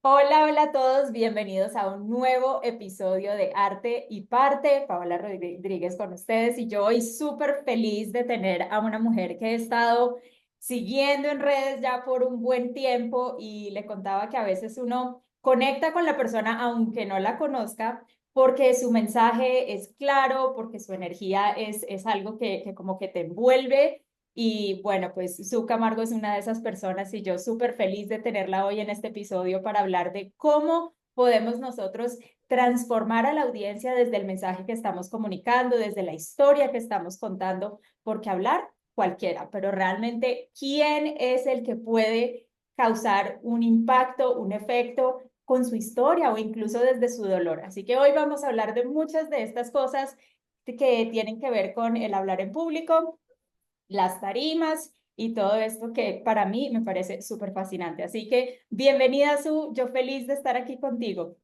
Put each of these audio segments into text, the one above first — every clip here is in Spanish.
Hola, hola a todos, bienvenidos a un nuevo episodio de Arte y Parte. Paola Rodríguez con ustedes y yo hoy súper feliz de tener a una mujer que he estado siguiendo en redes ya por un buen tiempo y le contaba que a veces uno conecta con la persona aunque no la conozca porque su mensaje es claro, porque su energía es algo que como que te envuelve y bueno, pues Su Camargo es una de esas personas y yo súper feliz de tenerla hoy en este episodio para hablar de cómo podemos nosotros transformar a la audiencia desde el mensaje que estamos comunicando, desde la historia que estamos contando, porque hablar cualquiera, pero realmente, ¿quién es el que puede causar un impacto, un efecto con su historia o incluso desde su dolor? Así que hoy vamos a hablar de muchas de estas cosas que tienen que ver con el hablar en público, las tarimas y todo esto que para mí me parece súper fascinante. Así que bienvenida, Su, yo feliz de estar aquí contigo.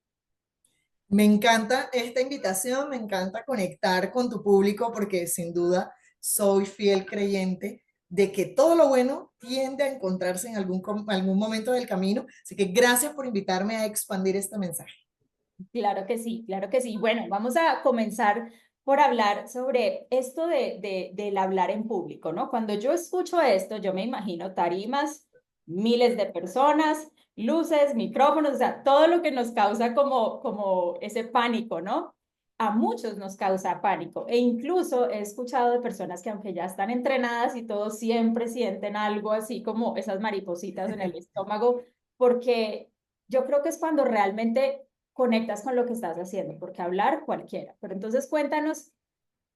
Me encanta esta invitación, me encanta conectar con tu público porque sin duda soy fiel creyente de que todo lo bueno tiende a encontrarse en algún momento del camino. Así que gracias por invitarme a expandir este mensaje. Claro que sí, claro que sí. Bueno, vamos a comenzar por hablar sobre esto del hablar en público, ¿no? Cuando yo escucho esto, yo me imagino tarimas, miles de personas, luces, micrófonos, o sea, todo lo que nos causa como ese pánico, ¿no? A muchos nos causa pánico. E incluso he escuchado de personas que aunque ya están entrenadas y todo, siempre sienten algo así como esas maripositas en el estómago, porque yo creo que es cuando realmente conectas con lo que estás haciendo, porque hablar cualquiera. Pero entonces cuéntanos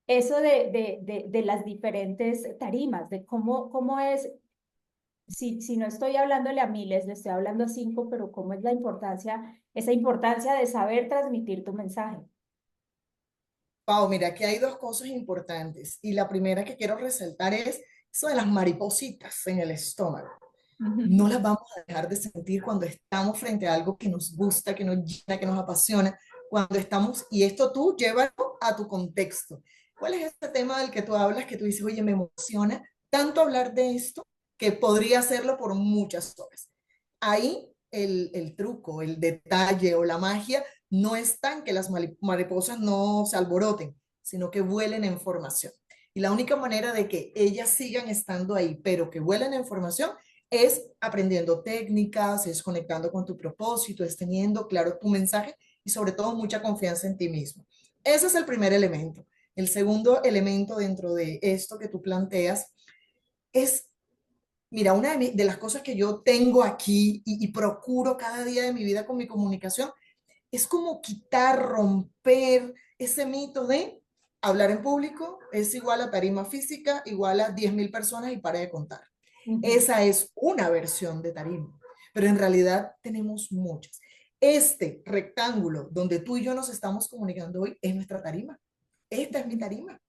eso de las diferentes tarimas, de cómo es, si no estoy hablándole a miles, le estoy hablando a cinco, pero cómo es la importancia, esa importancia de saber transmitir tu mensaje. Pau, mira, aquí hay dos cosas importantes y la primera que quiero resaltar es eso de las maripositas en el estómago. No Ujú. las vamos a dejar de sentir cuando estamos frente a algo que nos gusta, que nos llena, que nos apasiona, cuando estamos, y esto tú llévalo a tu contexto. ¿Cuál es este tema del que tú hablas, que tú dices, oye, me emociona tanto hablar de esto que podría hacerlo por muchas horas? Ahí el truco, el detalle o la magia no está en que las mariposas no se alboroten, sino que vuelen en formación. Y la única manera de que ellas sigan estando ahí, pero que vuelen en formación, es aprendiendo técnicas, es conectando con tu propósito, es teniendo claro tu mensaje y sobre todo mucha confianza en ti mismo. Ese es el primer elemento. El segundo elemento dentro de esto que tú planteas es, mira, una de las cosas que yo tengo aquí y procuro cada día de mi vida con mi comunicación es como quitar, romper ese mito de hablar en público es igual a tarima física, igual a 10.000 personas y para de contar. Ujú. Esa es una versión de tarima, pero en realidad tenemos muchas. Este rectángulo donde tú y yo nos estamos comunicando hoy es nuestra tarima. Esta es mi tarima.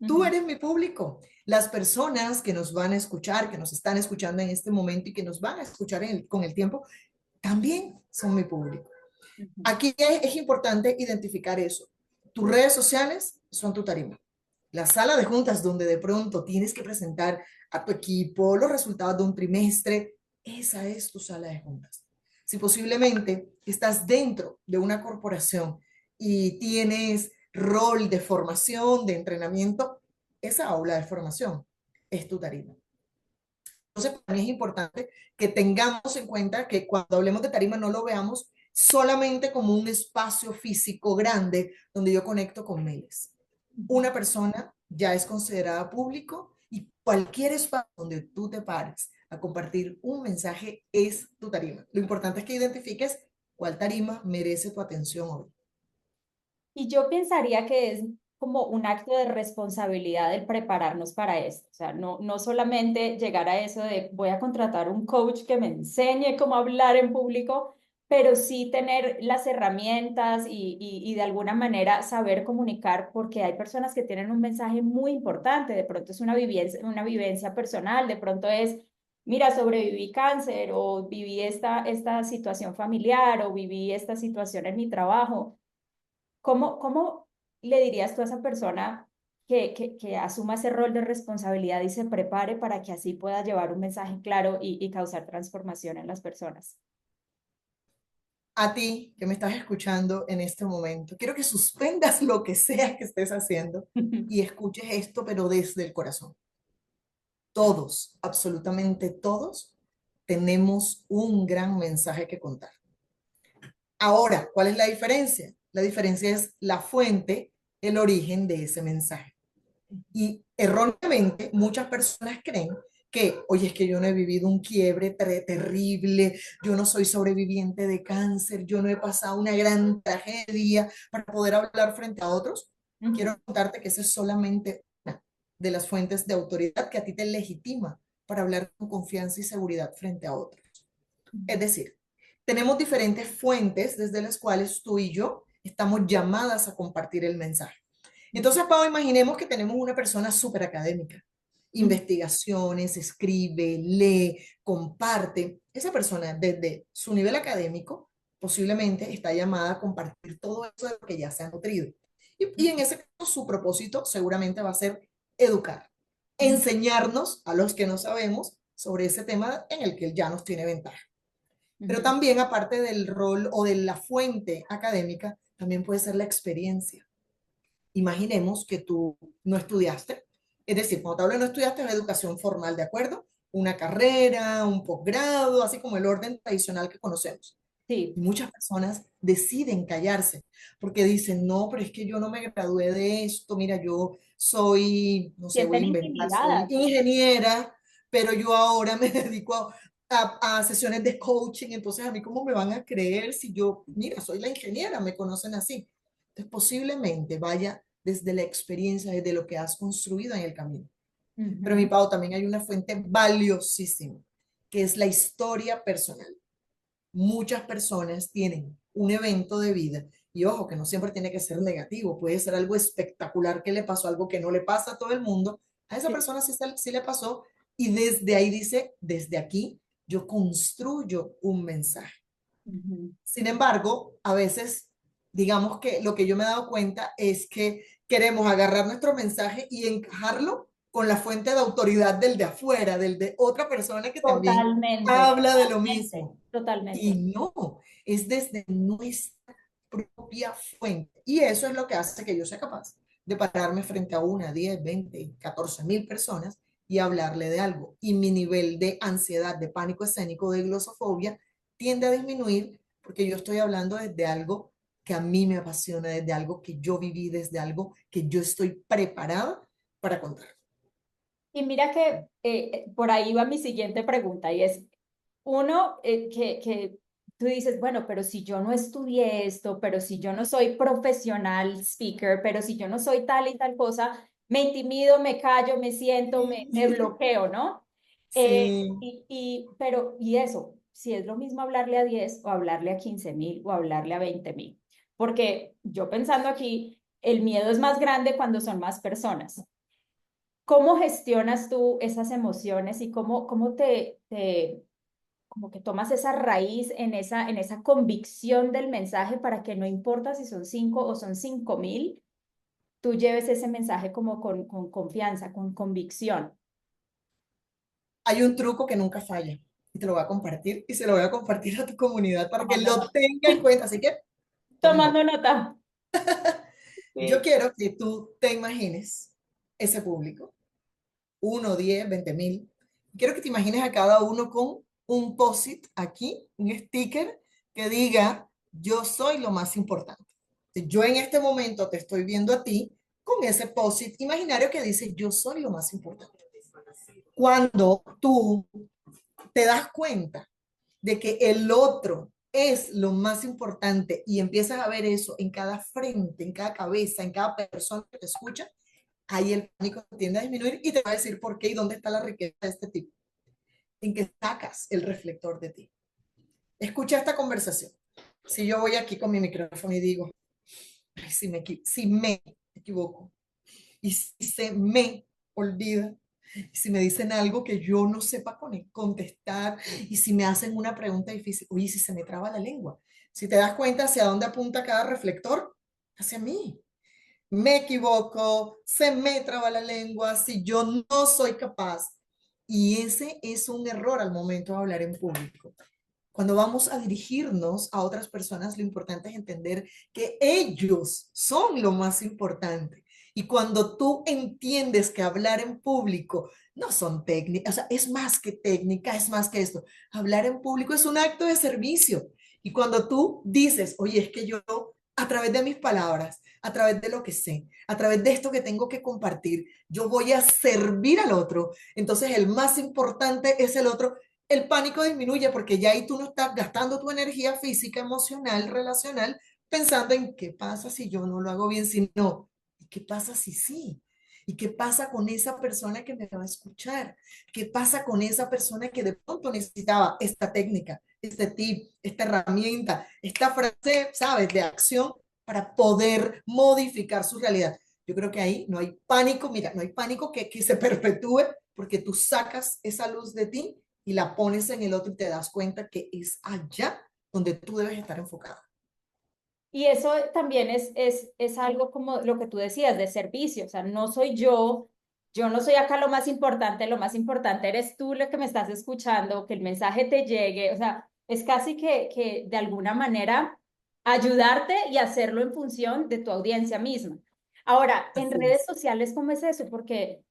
Tú Ujú. eres mi público. Las personas que nos van a escuchar, que nos están escuchando en este momento y que nos van a escuchar con el tiempo, también son mi público. Ujú. Aquí es importante identificar eso. Tus redes sociales son tu tarima. La sala de juntas donde de pronto tienes que presentar a tu equipo los resultados de un trimestre, esa es tu sala de juntas. Si posiblemente estás dentro de una corporación y tienes rol de formación, de entrenamiento, esa aula de formación es tu tarima. Entonces, para mí es importante que tengamos en cuenta que cuando hablemos de tarima no lo veamos solamente como un espacio físico grande donde yo conecto con miles. Una persona ya es considerada público y cualquier espacio donde tú te pares a compartir un mensaje es tu tarima. Lo importante es que identifiques cuál tarima merece tu atención hoy. Y yo pensaría que es como un acto de responsabilidad el prepararnos para esto. O sea, no solamente llegar a eso de voy a contratar un coach que me enseñe cómo hablar en público, pero sí tener las herramientas y de alguna manera saber comunicar, porque hay personas que tienen un mensaje muy importante. De pronto es una vivencia personal, de pronto es, mira, sobreviví cáncer o viví esta situación familiar o viví esta situación en mi trabajo. ¿Cómo le dirías tú a esa persona que asuma ese rol de responsabilidad y se prepare para que así pueda llevar un mensaje claro y causar transformación en las personas? A ti que me estás escuchando en este momento, quiero que suspendas lo que sea que estés haciendo y escuches esto, pero desde el corazón. Todos, absolutamente todos, tenemos un gran mensaje que contar. Ahora, ¿cuál es la diferencia? La diferencia es la fuente, el origen de ese mensaje. Y erróneamente muchas personas creen que, oye, es que yo no he vivido un quiebre terrible, yo no soy sobreviviente de cáncer, yo no he pasado una gran tragedia para poder hablar frente a otros. Quiero contarte que esa es solamente una de las fuentes de autoridad que a ti te legitima para hablar con confianza y seguridad frente a otros. Es decir, tenemos diferentes fuentes desde las cuales tú y yo estamos llamadas a compartir el mensaje. Entonces, Pau, imaginemos que tenemos una persona súper académica, investigaciones, escribe, lee, comparte. Esa persona, desde su nivel académico, posiblemente está llamada a compartir todo eso de lo que ya se ha nutrido. Y en ese caso, su propósito seguramente va a ser educar, enseñarnos a los que no sabemos sobre ese tema en el que él ya nos tiene ventaja. Pero también, aparte del rol o de la fuente académica, también puede ser la experiencia. Imaginemos que tú no estudiaste, es decir, cuando te hablo de no estudiaste es la educación formal, ¿de acuerdo? Una carrera, un posgrado, así como el orden tradicional que conocemos. Sí, Y muchas personas deciden callarse porque dicen, no, pero es que yo no me gradué de esto, mira, yo soy, no sé, voy a sienten inventar, soy intimidadas. ingeniera, pero yo ahora me dedico a sesiones de coaching, entonces a mí cómo me van a creer si yo, mira, soy la ingeniera, me conocen así. Entonces posiblemente vaya desde la experiencia, desde lo que has construido en el camino. Pero mi Ujú. Pau, también hay una fuente valiosísima, que es la historia personal. Muchas personas tienen un evento de vida y ojo, que no siempre tiene que ser negativo, puede ser algo espectacular que le pasó, algo que no le pasa a todo el mundo, a esa Sí. persona sí le pasó y desde ahí dice, desde aquí yo construyo un mensaje. Ujú. Sin embargo, a veces, digamos que lo que yo me he dado cuenta es que queremos agarrar nuestro mensaje y encajarlo con la fuente de autoridad del de afuera, del de otra persona que también Totalmente, habla de lo totalmente, mismo. Y totalmente. no, es desde nuestra propia fuente. Y eso es lo que hace que yo sea capaz de pararme frente a una, 10, 20, 14 mil personas y hablarle de algo. Y mi nivel de ansiedad, de pánico escénico, de glosofobia, tiende a disminuir porque yo estoy hablando desde algo que a mí me apasiona, desde algo que yo viví, desde algo que yo estoy preparada para contar. Y mira que por ahí va mi siguiente pregunta y es, uno, que tú dices, bueno, pero si yo no estudié esto, pero si yo no soy profesional speaker, pero si yo no soy tal y tal cosa, me intimido, me callo, me siento, me bloqueo, ¿no? Sí, Pero, y eso, si es lo mismo hablarle a 10 o hablarle a 15.000 o hablarle a 20.000, porque yo pensando aquí, el miedo es más grande cuando son más personas. ¿Cómo gestionas tú esas emociones y cómo como que tomas esa raíz en esa convicción del mensaje para que no importa si son 5 o son 5.000, tú lleves ese mensaje como con confianza, con convicción? hay un truco que nunca falla y te lo voy a compartir y se lo voy a compartir a tu comunidad para que Tomando lo nota. tenga en cuenta. Así que tomen Tomando nota. nota. Yo Sí. quiero que tú te imagines ese público, 1, 10, 20 mil. Quiero que te imagines a cada uno con un post-it aquí, un sticker que diga, yo soy lo más importante. Yo en este momento te estoy viendo a ti con ese post-it imaginario que dice, yo soy lo más importante. Cuando tú te das cuenta de que el otro es lo más importante y empiezas a ver eso en cada frente, en cada cabeza, en cada persona que te escucha, ahí el pánico tiende a disminuir y te va a decir por qué y dónde está la riqueza de este tipo, en que sacas el reflector de ti. Escucha esta conversación. Si yo voy aquí con mi micrófono y digo, ay, si me equivoco y si se me olvida, si me dicen algo que yo no sepa contestar y si me hacen una pregunta difícil, oye, si se me traba la lengua, si te das cuenta hacia dónde apunta cada reflector, hacia mí. Me equivoco, se me traba la lengua, si yo no soy capaz. Y ese es un error al momento de hablar en público. Cuando vamos a dirigirnos a otras personas, lo importante es entender que ellos son lo más importante. Y cuando tú entiendes que hablar en público no son técnicas, o sea, es más que técnica, es más que esto. Hablar en público es un acto de servicio. Y cuando tú dices, oye, es que yo a través de mis palabras, a través de lo que sé, a través de esto que tengo que compartir, yo voy a servir al otro. Entonces el más importante es el otro. El pánico disminuye porque ya ahí tú no estás gastando tu energía física, emocional, relacional, pensando en qué pasa si yo no lo hago bien, sino, ¿y qué pasa si sí? ¿Y qué pasa con esa persona que me va a escuchar? ¿Qué pasa con esa persona que de pronto necesitaba esta técnica, este tip, esta herramienta, esta frase, sabes, de acción para poder modificar su realidad? Yo creo que ahí no hay pánico, mira, no hay pánico que se perpetúe porque tú sacas esa luz de ti y la pones en el otro y te das cuenta que es allá donde tú debes estar enfocado. Y eso también es algo como lo que tú decías de servicio, o sea, no soy yo no soy acá lo más importante eres tú lo que me estás escuchando, que el mensaje te llegue, o sea, es casi que de alguna manera ayudarte y hacerlo en función de tu audiencia misma. Ahora, en Así redes es. sociales, ¿cómo es eso? Porque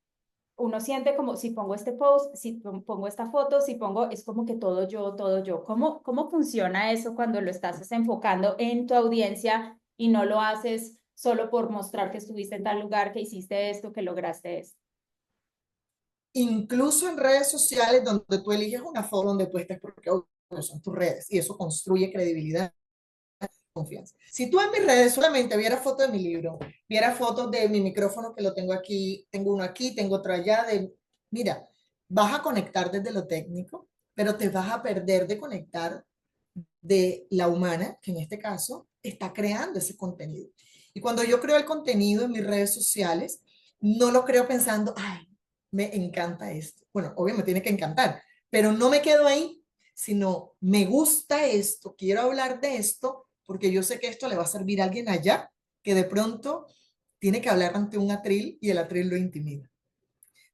uno siente como si pongo este post, si pongo esta foto, si pongo, es como que todo yo, todo yo. ¿Cómo funciona eso cuando lo estás enfocando en tu audiencia y no lo haces solo por mostrar que estuviste en tal lugar, que hiciste esto, que lograste esto? Incluso en redes sociales donde tú eliges una foto donde tú estés porque son tus redes y eso construye credibilidad, confianza. Si tú en mis redes solamente vieras fotos de mi libro, vieras fotos de mi micrófono que lo tengo aquí, tengo uno aquí, tengo otro allá, mira, vas a conectar desde lo técnico, pero te vas a perder de conectar de la humana, que en este caso está creando ese contenido. Y cuando yo creo el contenido en mis redes sociales, no lo creo pensando, ay, me encanta esto. Bueno, obvio me tiene que encantar, pero no me quedo ahí, sino me gusta esto, quiero hablar de esto, porque yo sé que esto le va a servir a alguien allá que de pronto tiene que hablar ante un atril y el atril lo intimida.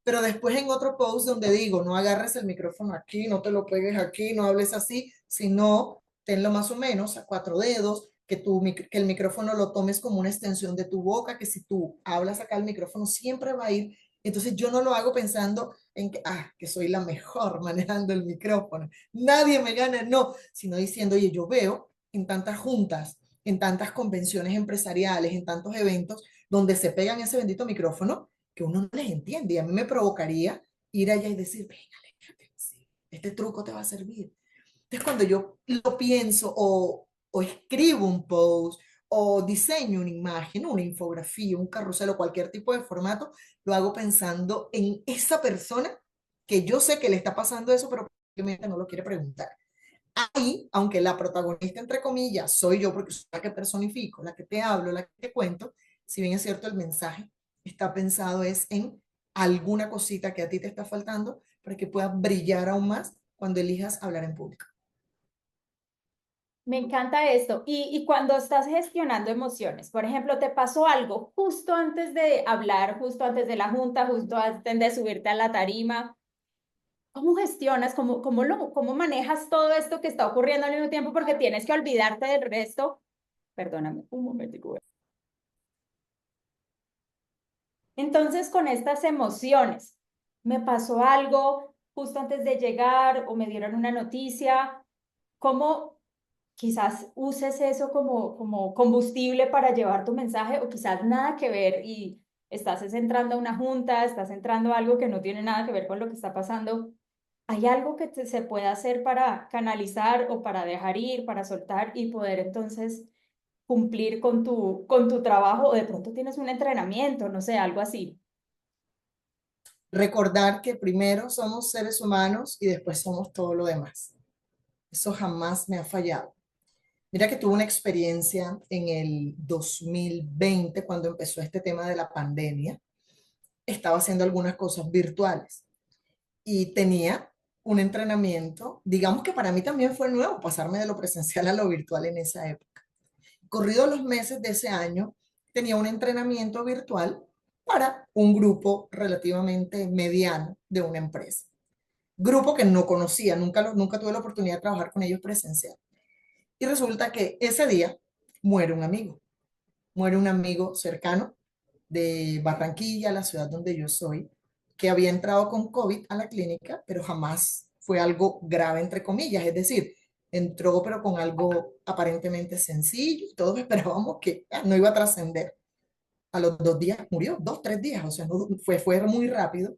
Pero después en otro post donde digo, no agarres el micrófono aquí, no te lo pegues aquí, no hables así, sino tenlo más o menos a cuatro dedos, que el micrófono lo tomes como una extensión de tu boca, que si tú hablas acá el micrófono siempre va a ir. Entonces yo no lo hago pensando en que, que soy la mejor manejando el micrófono, nadie me gana, no, sino diciendo, oye, yo veo en tantas juntas, en tantas convenciones empresariales, en tantos eventos donde se pegan ese bendito micrófono que uno no les entiende. Y a mí me provocaría ir allá y decir, venga, aléjate, sí, este truco te va a servir. Entonces, cuando yo lo pienso o escribo un post o diseño una imagen, una infografía, un carrusel o cualquier tipo de formato, lo hago pensando en esa persona que yo sé que le está pasando eso, pero probablemente no lo quiere preguntar. Ahí, aunque la protagonista, entre comillas, soy yo, porque soy la que personifico, la que te hablo, la que te cuento, si bien es cierto, el mensaje está pensado es en alguna cosita que a ti te está faltando para que puedas brillar aún más cuando elijas hablar en público. Me encanta esto. Y cuando estás gestionando emociones, por ejemplo, te pasó algo justo antes de hablar, justo antes de la junta, justo antes de subirte a la tarima. ¿Cómo gestionas, cómo manejas todo esto que está ocurriendo al mismo tiempo? Porque tienes que olvidarte del resto. Perdóname un momentico. Entonces, con estas emociones, me pasó algo justo antes de llegar o me dieron una noticia. ¿Cómo quizás uses eso como combustible para llevar tu mensaje o quizás nada que ver y estás entrando a una junta, estás entrando a algo que no tiene nada que ver con lo que está pasando? ¿Hay algo que se pueda hacer para canalizar o para dejar ir, para soltar y poder entonces cumplir con tu trabajo? O de pronto tienes un entrenamiento, no sé, algo así. Recordar que primero somos seres humanos y después somos todo lo demás. Eso jamás me ha fallado. Mira que tuve una experiencia en el 2020 cuando empezó este tema de la pandemia. Estaba haciendo algunas cosas virtuales y tenía un entrenamiento, digamos que para mí también fue nuevo pasarme de lo presencial a lo virtual en esa época. Corrido los meses de ese año, tenía un entrenamiento virtual para un grupo relativamente mediano de una empresa. grupo que no conocía, nunca tuve la oportunidad de trabajar con ellos presencial. Y resulta que ese día muere muere un amigo cercano de Barranquilla, la ciudad donde yo soy, que había entrado con COVID a la clínica, pero jamás fue algo grave, entre comillas, es decir, entró pero con algo aparentemente sencillo y todos esperábamos que no iba a trascender. A los 2 días murió, 2, 3 días, o sea, fue muy rápido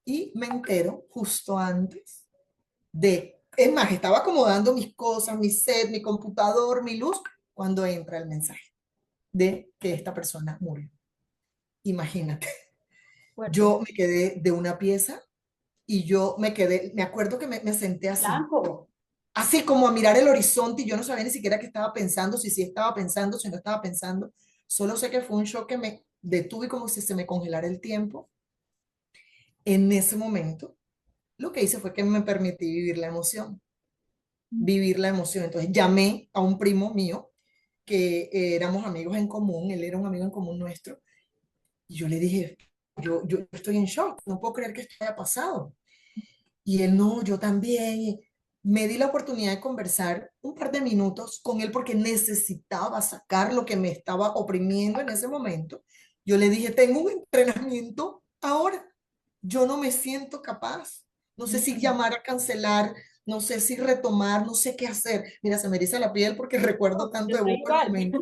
y me entero justo antes es más, estaba acomodando mis cosas, mi set, mi computador, mi luz, cuando entra el mensaje de que esta persona murió. Imagínate, Fuerte. yo me quedé de una pieza y yo me quedé, me acuerdo que me senté así, Blanco. así como a mirar el horizonte y yo no sabía ni siquiera qué estaba pensando, si sí estaba pensando, si no estaba pensando. Solo sé que fue un shock que me detuve como si se me congelara el tiempo. En ese momento, lo que hice fue que me permití vivir la emoción. Entonces llamé a un primo mío que éramos amigos en común, él era un amigo en común nuestro, y yo le dije, yo estoy en shock, no puedo creer que esto haya pasado. Y él, no, yo también. Y me di la oportunidad de conversar un par de minutos con él porque necesitaba sacar lo que me estaba oprimiendo en ese momento. Yo le dije, tengo un entrenamiento ahora, yo no me siento capaz. No sé si Mm. llamar a cancelar, no sé si retomar, no sé qué hacer. Mira, se me eriza la piel porque recuerdo Yo tanto de estoy vos el igual. momento.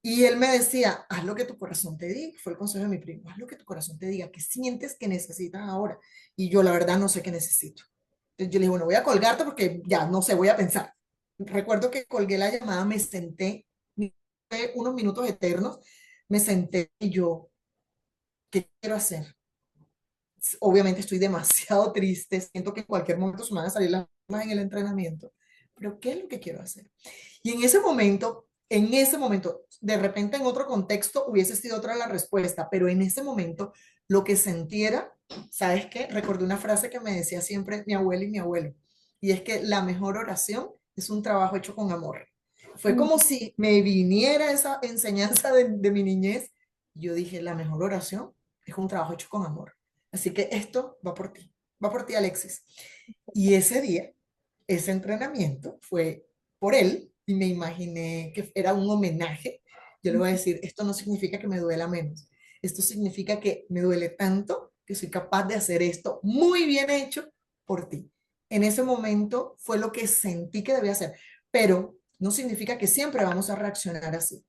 Y él me decía, haz lo que tu corazón te diga, fue el consejo de mi primo, haz lo que tu corazón te diga, ¿qué sientes que necesitas ahora? Y yo la verdad no sé qué necesito. Entonces yo le dije, bueno, voy a colgarte porque ya no sé, voy a pensar. Recuerdo que colgué la llamada, me senté, fue unos minutos eternos, me senté y yo, ¿qué quiero hacer? Obviamente estoy demasiado triste, siento que en cualquier momento se me van a salir las lágrimas en el entrenamiento, pero ¿qué es lo que quiero hacer? Y en ese momento, de repente en otro contexto hubiese sido otra la respuesta, pero en ese momento lo que sentiera, ¿sabes qué? Recordé una frase que me decía siempre mi abuela y mi abuelo, y es que la mejor oración es un trabajo hecho con amor. Fue Mm. como si me viniera esa enseñanza de mi niñez. Yo dije, la mejor oración es un trabajo hecho con amor. Así que esto va por ti, Alexis. Y ese día, ese entrenamiento fue por él y me imaginé que era un homenaje. Yo le voy a decir, esto no significa que me duela menos. Esto significa que me duele tanto que soy capaz de hacer esto muy bien hecho por ti. En ese momento fue lo que sentí que debía hacer, pero no significa que siempre vamos a reaccionar así.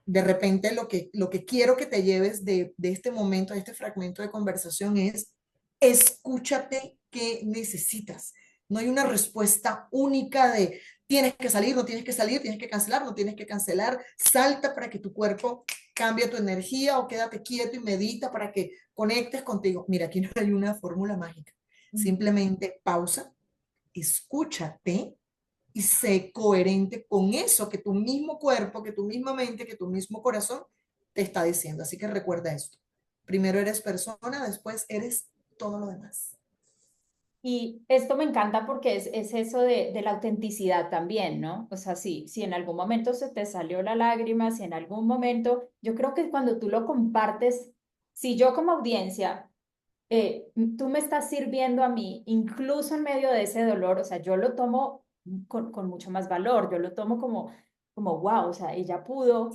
De repente lo que quiero que te lleves de este momento, de este fragmento de conversación es escúchate qué necesitas. No hay una respuesta única de tienes que salir, no tienes que salir, tienes que cancelar, no tienes que cancelar. Salta para que tu cuerpo cambie tu energía o quédate quieto y medita para que conectes contigo. Mira, aquí no hay una fórmula mágica. Simplemente pausa, escúchate y sé coherente con eso que tu mismo cuerpo, que tu misma mente, que tu mismo corazón te está diciendo. Así que recuerda esto. Primero eres persona, después eres todo lo demás. Y esto me encanta porque es eso de la autenticidad también, ¿no? O sea, si en algún momento se te salió la lágrima, si en algún momento, yo creo que cuando tú lo compartes, si yo como audiencia, tú me estás sirviendo a mí, incluso en medio de ese dolor, o sea, yo lo tomo con mucho más valor, yo lo tomo como, wow, o sea, ella pudo,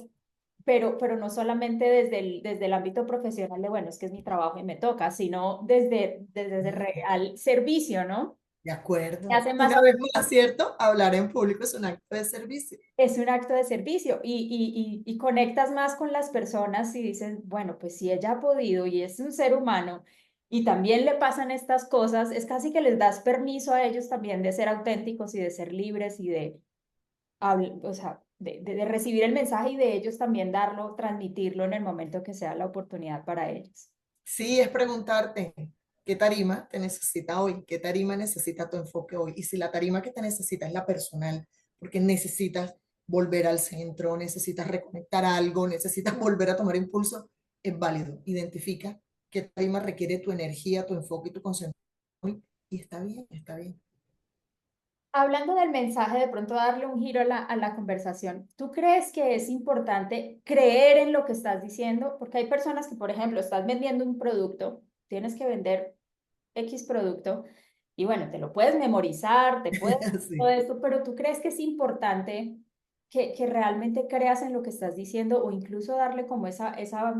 pero no solamente desde el ámbito profesional de, bueno, es que es mi trabajo y me toca, sino desde el real servicio, ¿no? De Me acuerdo. hace más, Una vez más, ¿cierto? Hablar en público es un acto de servicio. es un acto de servicio y conectas más con las personas y dices, bueno, pues si ella ha podido y es un ser humano y también le pasan estas cosas, es casi que les das permiso a ellos también de ser auténticos y de ser libres y de, o sea, de recibir el mensaje y de ellos también darlo, transmitirlo en el momento que sea la oportunidad para ellos. Sí, es preguntarte qué tarima te necesita hoy, qué tarima necesita tu enfoque hoy. Y si la tarima que te necesita es la personal, porque necesitas volver al centro, necesitas reconectar algo, necesitas volver a tomar impulso, es válido. Identifica qué tarima requiere tu energía, tu enfoque y tu concentración. Y está bien, está bien. Hablando del mensaje, de pronto darle un giro a la conversación, ¿tú crees que es importante creer en lo que estás diciendo? Porque hay personas que, por ejemplo, estás vendiendo un producto, tienes que vender X producto y bueno, te lo puedes memorizar, te puedes todo Sí. esto, pero tú crees que es importante que realmente creas en lo que estás diciendo o incluso darle como esa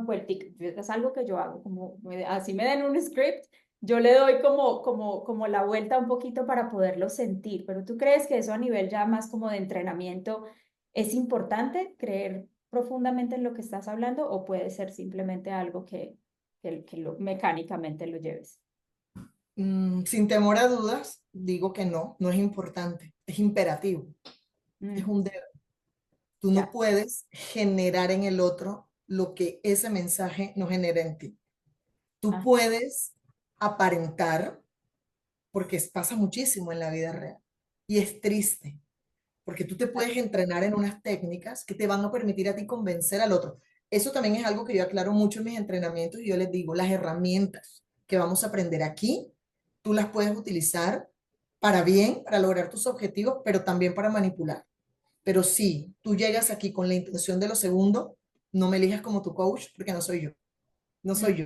vueltica. Es algo que yo hago, como así me den un script, yo le doy como la vuelta un poquito para poderlo sentir, pero tú crees que eso a nivel ya más como de entrenamiento es importante, creer profundamente en lo que estás hablando o puede ser simplemente algo mecánicamente lo lleves. Sin temor a dudas, digo que no, no es importante, es imperativo, es Mm, un deber. Tú no ya. puedes generar en el otro lo que ese mensaje no genera en ti. Tú Ah, puedes aparentar, porque pasa muchísimo en la vida real, y es triste, porque tú te puedes entrenar en unas técnicas que te van a permitir a ti convencer al otro. Eso también es algo que yo aclaro mucho en mis entrenamientos y yo les digo, las herramientas que vamos a aprender aquí, tú las puedes utilizar para bien, para lograr tus objetivos, pero también para manipular. Pero si tú llegas aquí con la intención de lo segundo, no me elijas como tu coach porque no soy yo, no mm, soy yo.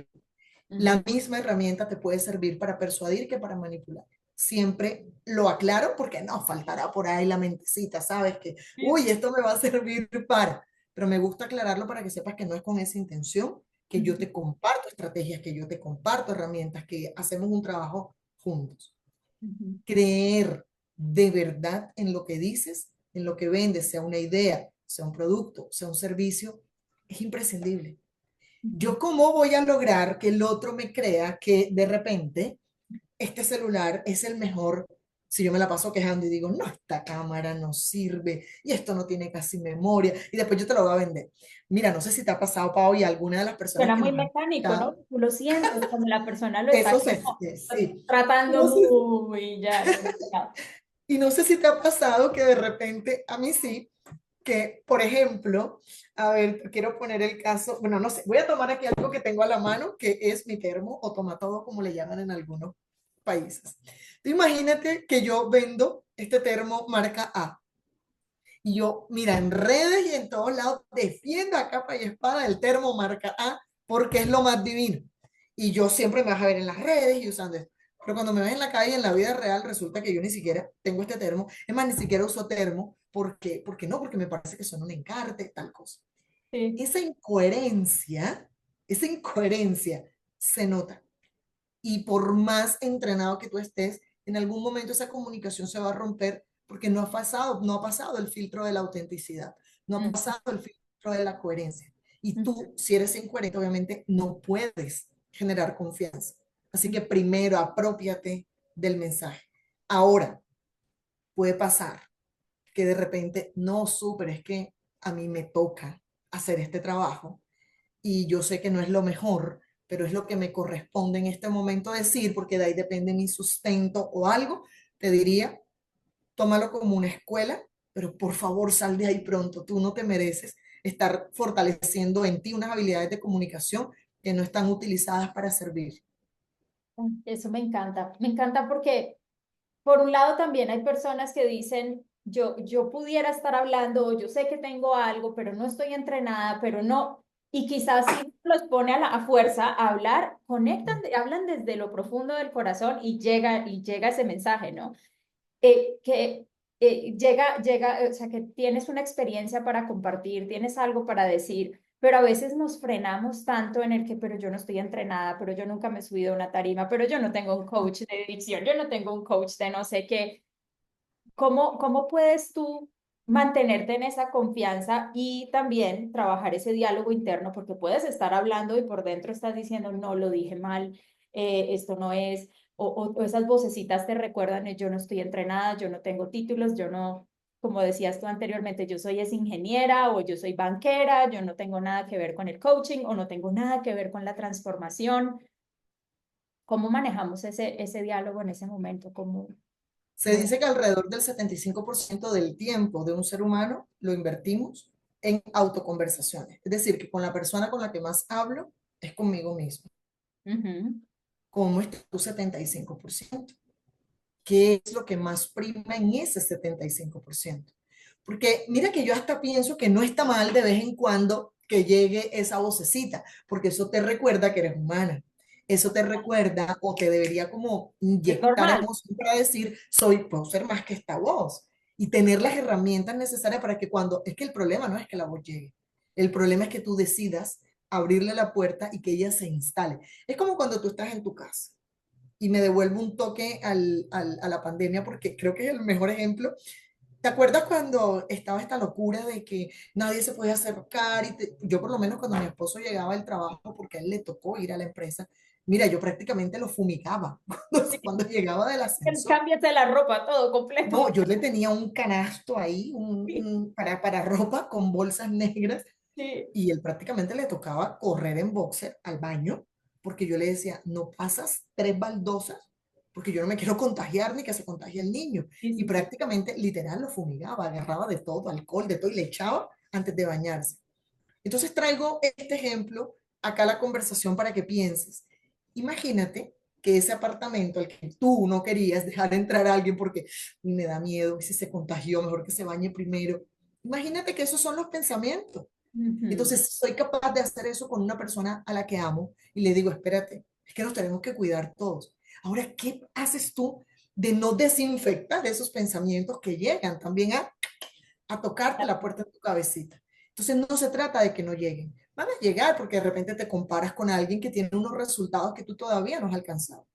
La ujú, misma herramienta te puede servir para persuadir que para manipular. Siempre lo aclaro porque no, faltará por ahí la mentecita, ¿sabes? Que, uy, esto me va a servir para, pero me gusta aclararlo para que sepas que no es con esa intención, que yo ujú, te comparto estrategias, que yo te comparto herramientas, que hacemos un trabajo juntos. ujú, Creer de verdad en lo que dices, en lo que vendes, sea una idea, sea un producto, sea un servicio, es imprescindible. ujú. ¿Yo cómo voy a lograr que el otro me crea que de repente este celular es el mejor si yo me la paso quejando y digo, no, esta cámara no sirve y esto no tiene casi memoria y después yo te lo voy a vender? Mira, no sé si te ha pasado, Pau, y a alguna de las personas Suena que muy nos han mecánico, ¿no? escuchado, Tú lo sientes como la persona lo está eso como sí. tratando No sé, muy ya. Ya. y no sé si te ha pasado que de repente, a mí sí, que, por ejemplo, a ver, quiero poner el caso, bueno, no sé, voy a tomar aquí algo que tengo a la mano, que es mi termo o toma todo, como le llaman en algunos países. Tú imagínate que yo vendo este termo marca A y yo, mira, en redes y en todos lados defiendo a capa y espada el termo marca A porque es lo más divino. Y yo siempre me vas a ver en las redes y usando esto. Pero cuando me ves en la calle, en la vida real, resulta que yo ni siquiera tengo este termo. Es más, ni siquiera uso termo. Porque no, porque me parece que son un encarte, tal cosa. Sí. Esa incoherencia se nota. Y por más entrenado que tú estés, en algún momento esa comunicación se va a romper porque no ha pasado el filtro de la autenticidad, no ha Mm, pasado el filtro de la coherencia. Y mm, tú, si eres incoherente, obviamente no puedes generar confianza. Así mm, que primero apropiate del mensaje. Ahora, puede pasar que de repente, no, súper, es que a mí me toca hacer este trabajo y yo sé que no es lo mejor, pero es lo que me corresponde en este momento decir, porque de ahí depende mi sustento o algo, te diría, tómalo como una escuela, pero por favor sal de ahí pronto, tú no te mereces estar fortaleciendo en ti unas habilidades de comunicación que no están utilizadas para servir. Eso me encanta porque por un lado también hay personas que dicen, yo pudiera estar hablando, o yo sé que tengo algo, pero no estoy entrenada, pero no, y quizás si los pone a fuerza a hablar, conectan, hablan desde lo profundo del corazón y llega ese mensaje, ¿no? Que o sea, que tienes una experiencia para compartir, tienes algo para decir, pero a veces nos frenamos tanto en el que, pero yo no estoy entrenada, pero yo nunca me he subido a una tarima, pero yo no tengo un coach de dicción, yo no tengo un coach de no sé qué. ¿Cómo puedes tú mantenerte en esa confianza y también trabajar ese diálogo interno? Porque puedes estar hablando y por dentro estás diciendo, no, lo dije mal, esto no es, o esas vocecitas te recuerdan, yo no estoy entrenada, yo no tengo títulos, yo no, como decías tú anteriormente, yo soy es ingeniera o yo soy banquera, yo no tengo nada que ver con el coaching o no tengo nada que ver con la transformación. ¿Cómo manejamos ese diálogo en ese momento? Se ¿Cómo lo... dice que alrededor del 75% del tiempo de un ser humano lo invertimos en autoconversaciones. Es decir, que con la persona con la que más hablo es conmigo mismo. Ujú, ¿Cómo está tu 75%? ¿Qué es lo que más prima en ese 75%? Porque mira que yo hasta pienso que no está mal de vez en cuando que llegue esa vocecita, porque eso te recuerda que eres humana. eso te recuerda o te debería como Es inyectar normal. emoción para decir, puedo ser más que esta voz y tener las herramientas necesarias para que cuando, es que el problema no es que la voz llegue, el problema es que tú decidas abrirle la puerta y que ella se instale. Es como cuando tú estás en tu casa y me devuelvo un toque a la pandemia porque creo que es el mejor ejemplo. ¿Te acuerdas cuando estaba esta locura de que nadie se podía acercar? Yo por lo menos cuando mi esposo llegaba del trabajo, porque a él le tocó ir a la empresa, mira, yo prácticamente lo fumigaba cuando llegaba del ascensor. Cámbiate la ropa, todo completo. No, yo le tenía un canasto ahí para ropa con bolsas negras Sí, y él prácticamente le tocaba correr en boxer al baño porque yo le decía, no pasas 3 baldosas porque yo no me quiero contagiar ni que se contagie el niño. sí, Y sí, sí. prácticamente, literal, lo fumigaba, agarraba de todo, alcohol, de todo, y le echaba antes de bañarse. Entonces traigo este ejemplo acá a la conversación para que pienses. Imagínate que ese apartamento al que tú no querías dejar entrar a alguien porque me da miedo, y si se contagió, mejor que se bañe primero. Imagínate que esos son los pensamientos. Ujú, Entonces, soy capaz de hacer eso con una persona a la que amo y le digo, espérate, es que nos tenemos que cuidar todos. Ahora, ¿qué haces tú de no desinfectar esos pensamientos que llegan también a tocarte la puerta en tu cabecita? Entonces, no se trata de que no lleguen. Van a llegar porque de repente te comparas con alguien que tiene unos resultados que tú todavía no has alcanzado.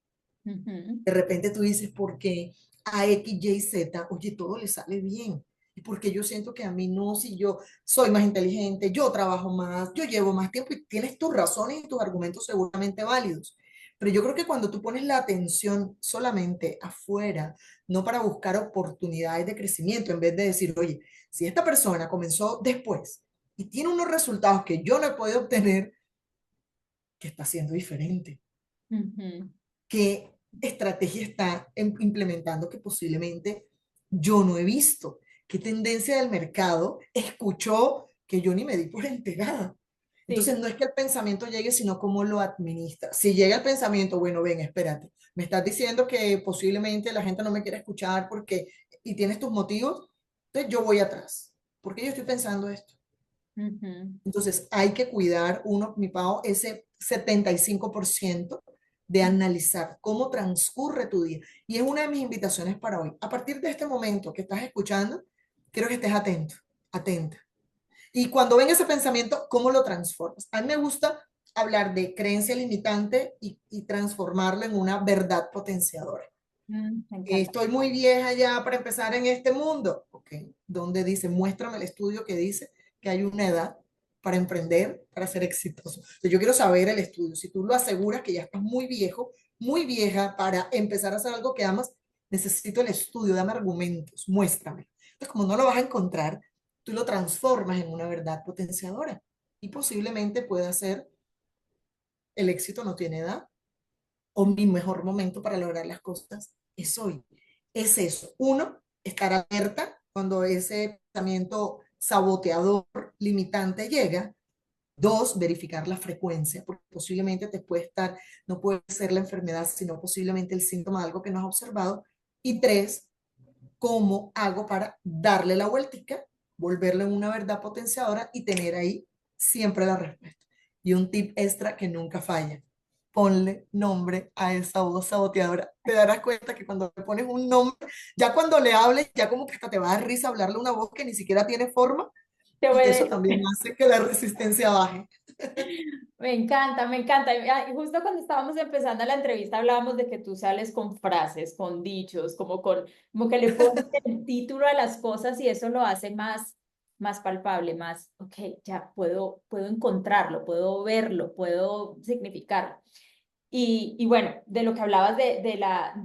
ujú. De repente tú dices, ¿por qué a X, Y, Z, oye, todo le sale bien? ¿Y porque yo siento que a mí no? Si yo soy más inteligente, yo trabajo más, yo llevo más tiempo y tienes tus razones y tus argumentos seguramente válidos. Pero yo creo que cuando tú pones la atención solamente afuera, no para buscar oportunidades de crecimiento, en vez de decir, oye, si esta persona comenzó después y tiene unos resultados que yo no he podido obtener, ¿qué está haciendo diferente? Ujú. ¿Qué estrategia está implementando que posiblemente yo no he visto? ¿Qué tendencia del mercado escuchó que yo ni me di por enterada? Sí. Entonces, no es que el pensamiento llegue, sino cómo lo administra. Si llega el pensamiento, bueno, ven, espérate, me estás diciendo que posiblemente la gente no me quiere escuchar porque, y tienes tus motivos, entonces yo voy atrás. ¿Por qué yo estoy pensando esto? Ujú, Entonces, hay que cuidar, uno, mi Pau, ese 75% de analizar cómo transcurre tu día. Y es una de mis invitaciones para hoy. A partir de este momento que estás escuchando, quiero que estés atento, atenta. Y cuando venga ese pensamiento, ¿cómo lo transformas? A mí me gusta hablar de creencia limitante y transformarlo en una verdad potenciadora. me encanta. Estoy muy vieja ya para empezar en este mundo. Ok, donde dice, muéstrame el estudio que dice que hay una edad para emprender, para ser exitoso. Entonces, yo quiero saber el estudio. Si tú lo aseguras que ya estás muy viejo, muy vieja para empezar a hacer algo que amas, necesito el estudio, dame argumentos, muéstrame. Entonces, como no lo vas a encontrar, tú lo transformas en una verdad potenciadora y posiblemente pueda ser el éxito no tiene edad o mi mejor momento para lograr las cosas es hoy. Es eso. Uno, estar alerta cuando ese pensamiento saboteador, limitante llega. Dos, verificar la frecuencia, porque posiblemente te puede estar, no puede ser la enfermedad, sino posiblemente el síntoma de algo que no has observado. Y tres, ¿cómo hago para darle la vueltica, volverlo en una verdad potenciadora y tener ahí siempre la respuesta? Y un tip extra que nunca falla, ponle nombre a esa voz saboteadora. Te darás cuenta que cuando le pones un nombre, ya cuando le hables, ya como que hasta te va a dar risa hablarle a una voz que ni siquiera tiene forma Te y eso obedece. también hace que la resistencia baje. Me encanta, me encanta. Y justo cuando estábamos empezando la entrevista hablábamos de que tú sales con frases, con dichos, como que le pones el título a las cosas y eso lo hace más palpable, más, ok, ya puedo encontrarlo, puedo verlo, puedo significarlo. Y bueno, de lo que hablabas de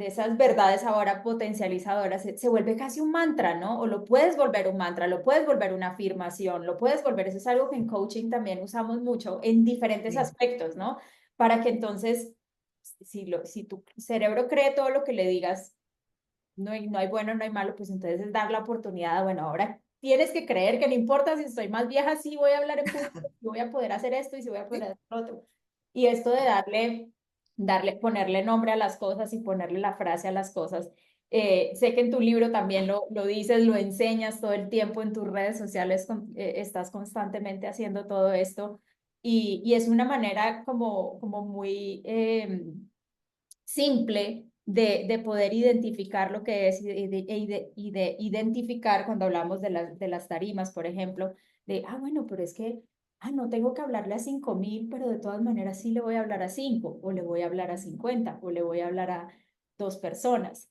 esas verdades ahora potencializadoras, se vuelve casi un mantra, ¿no? O lo puedes volver un mantra, lo puedes volver una afirmación, lo puedes volver, eso es algo que en coaching también usamos mucho en diferentes Sí, aspectos, ¿no? Para que entonces, si tu cerebro cree todo lo que le digas, no hay bueno, no hay malo, pues entonces es dar la oportunidad, bueno, ahora tienes que creer que no importa si estoy más vieja, sí voy a hablar en público, sí voy a poder hacer esto y si voy a poder sí, hacer lo otro. Y esto de ponerle nombre a las cosas y ponerle la frase a las cosas. Sé que en tu libro también lo dices, lo enseñas todo el tiempo en tus redes sociales, estás constantemente haciendo todo esto. y es una manera como muy simple de poder identificar lo que es y de identificar cuando hablamos de las tarimas, por ejemplo, bueno, pero es que, no tengo que hablarle a 5.000, pero de todas maneras sí le voy a hablar a 5, o le voy a hablar a 50, o le voy a hablar a 2 personas.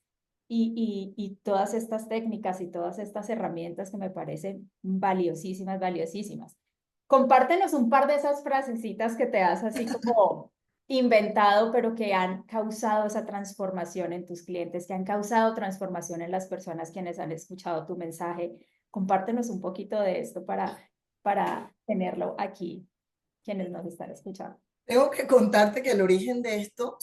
Y todas estas técnicas y todas estas herramientas que me parecen valiosísimas, valiosísimas. Compártenos un par de esas frasecitas que te das así como inventado, pero que han causado esa transformación en tus clientes, que han causado transformación en las personas quienes han escuchado tu mensaje. Compártenos un poquito de esto para tenerlo aquí, quienes nos están escuchando. Tengo que contarte que el origen de esto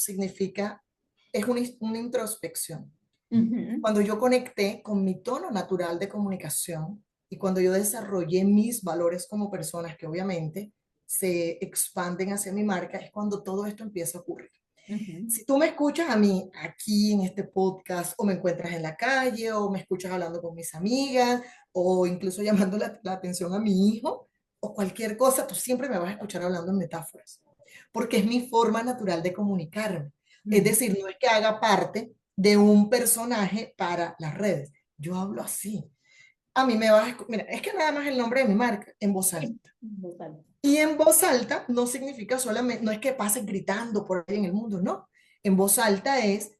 es una introspección. Ujú, Cuando yo conecté con mi tono natural de comunicación y cuando yo desarrollé mis valores como personas, que obviamente se expanden hacia mi marca, es cuando todo esto empieza a ocurrir. ujú, Si tú me escuchas a mí aquí en este podcast, o me encuentras en la calle, o me escuchas hablando con mis amigas, o incluso llamando la atención a mi hijo, o cualquier cosa, tú siempre me vas a escuchar hablando en metáforas, porque es mi forma natural de comunicarme. Es ujú. decir, no es que haga parte de un personaje para las redes. Yo hablo así. A mí me vas a escuchar, mira, es que nada más el nombre de mi marca, en voz Sí, alta. total. Y en voz alta no significa solamente, no es que pases gritando por ahí en el mundo, no. En voz alta es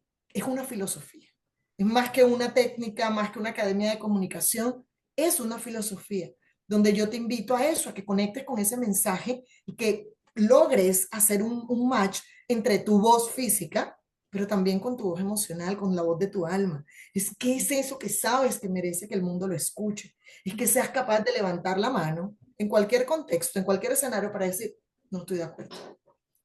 una filosofía. Es más que una técnica, más que una academia de comunicación, es una filosofía donde yo te invito a eso, a que conectes con ese mensaje y que logres hacer un match entre tu voz física, pero también con tu voz emocional, con la voz de tu alma. ¿Qué es eso que sabes que merece que el mundo lo escuche? Es que seas capaz de levantar la mano en cualquier contexto, en cualquier escenario para decir, no estoy de acuerdo.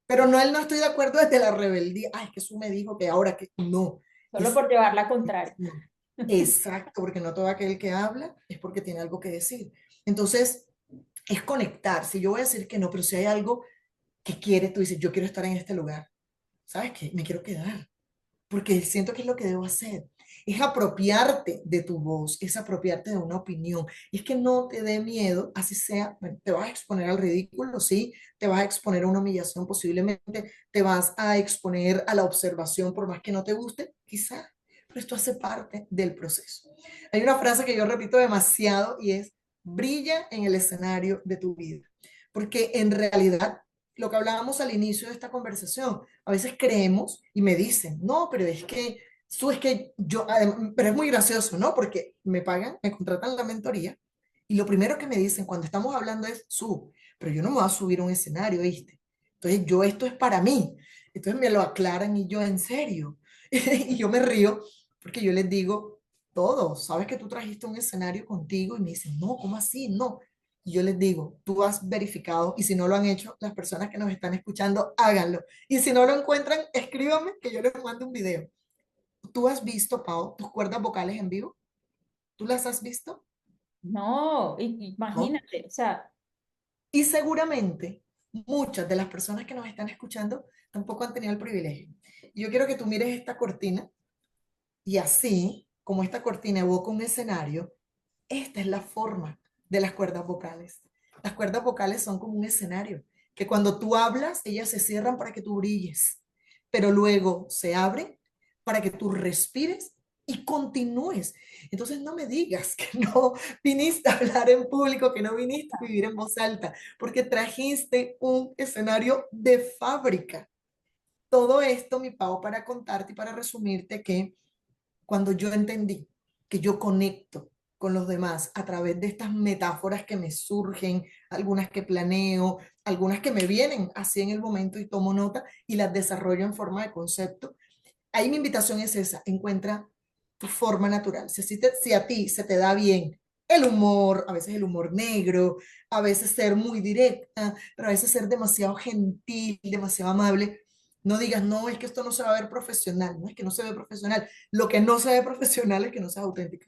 Pero no, él no estoy de acuerdo desde la rebeldía. Ay, que eso me dijo que ahora que no. Solo Es, por llevar la contraria. no. Exacto, porque no todo aquel que habla es porque tiene algo que decir. Entonces, es conectar. Si yo voy a decir que no, pero si hay algo que quiere, tú dices, yo quiero estar en este lugar. ¿Sabes qué? Me quiero quedar porque siento que es lo que debo hacer. Es apropiarte de tu voz, es apropiarte de una opinión. Y es que no te dé miedo, así sea, bueno, te vas a exponer al ridículo, sí, te vas a exponer a una humillación posiblemente, te vas a exponer a la observación por más que no te guste, quizá, pero esto hace parte del proceso. Hay una frase que yo repito demasiado y es, brilla en el escenario de tu vida, porque en realidad lo que hablábamos al inicio de esta conversación, a veces creemos y me dicen, no, pero es que es que yo, pero es muy gracioso, ¿no? Porque me pagan, me contratan la mentoría y lo primero que me dicen cuando estamos hablando es, pero yo no me voy a subir a un escenario, ¿viste? Entonces yo, esto es para mí. Entonces me lo aclaran y yo, ¿en serio? Y yo me río porque yo les digo, todo, sabes que tú trajiste un escenario contigo y me dicen, no, ¿cómo así? No. Y yo les digo, tú has verificado y si no lo han hecho, las personas que nos están escuchando, háganlo. Y si no lo encuentran, escríbanme que yo les mando un video. ¿Tú has visto, Pau, tus cuerdas vocales en vivo? ¿Tú las has visto? No, ¿No? imagínate, o sea, Y seguramente muchas de las personas que nos están escuchando tampoco han tenido el privilegio. Yo quiero que tú mires esta cortina y así como esta cortina evoca un escenario, esta es la forma de las cuerdas vocales. Las cuerdas vocales son como un escenario, que cuando tú hablas, ellas se cierran para que tú brilles, pero luego se abren para que tú respires y continúes. Entonces no me digas que no viniste a hablar en público, que no viniste a vivir en voz alta, porque trajiste un escenario de fábrica. Todo esto, mi Pau, para contarte y para resumirte que cuando yo entendí que yo conecto con los demás a través de estas metáforas que me surgen, algunas que planeo, algunas que me vienen así en el momento y tomo nota y las desarrollo en forma de concepto. Ahí mi invitación es esa, encuentra tu forma natural. Si a ti se te da bien el humor, a veces el humor negro, a veces ser muy directa, pero a veces ser demasiado gentil, demasiado amable, no digas, no, es que esto no se va a ver profesional, no es que no se ve profesional. Lo que no se ve profesional es que no seas auténtica.